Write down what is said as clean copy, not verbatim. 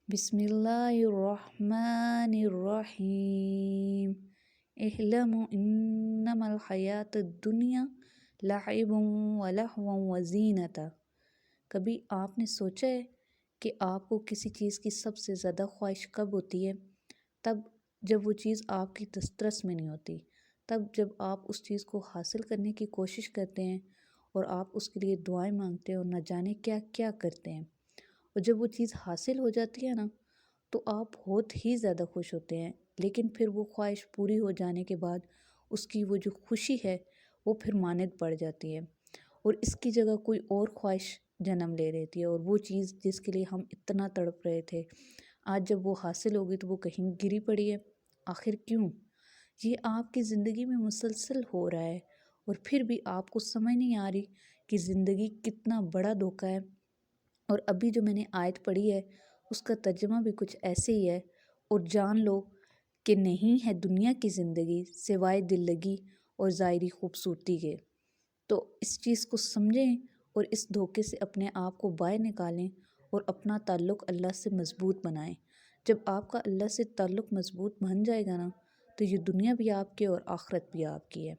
بسم اللہ الرحمن الرحیم اعلموا انما الحیات الدنیا لعب ولہو وزینۃ۔ کبھی آپ نے سوچا ہے کہ آپ کو کسی چیز کی سب سے زیادہ خواہش کب ہوتی ہے؟ تب جب وہ چیز آپ کی دسترس میں نہیں ہوتی، تب جب آپ اس چیز کو حاصل کرنے کی کوشش کرتے ہیں اور آپ اس کے لیے دعائیں مانگتے ہیں اور نہ جانے کیا کیا کرتے ہیں، اور جب وہ چیز حاصل ہو جاتی ہے نا تو آپ بہت ہی زیادہ خوش ہوتے ہیں، لیکن پھر وہ خواہش پوری ہو جانے کے بعد اس کی وہ جو خوشی ہے وہ پھر ماند پڑ جاتی ہے اور اس کی جگہ کوئی اور خواہش جنم لے لیتی ہے، اور وہ چیز جس کے لیے ہم اتنا تڑپ رہے تھے آج جب وہ حاصل ہوگی تو وہ کہیں گری پڑی ہے۔ آخر کیوں؟ یہ آپ کی زندگی میں مسلسل ہو رہا ہے اور پھر بھی آپ کو سمجھ نہیں آ رہی کہ زندگی کتنا بڑا دھوکہ ہے۔ اور ابھی جو میں نے آیت پڑھی ہے اس کا ترجمہ بھی کچھ ایسے ہی ہے، اور جان لو کہ نہیں ہے دنیا کی زندگی سوائے دل لگی اور ظاہری خوبصورتی کے۔ تو اس چیز کو سمجھیں اور اس دھوکے سے اپنے آپ کو باہر نکالیں اور اپنا تعلق اللہ سے مضبوط بنائیں۔ جب آپ کا اللہ سے تعلق مضبوط بن جائے گا نا تو یہ دنیا بھی آپ کی اور آخرت بھی آپ کی ہے۔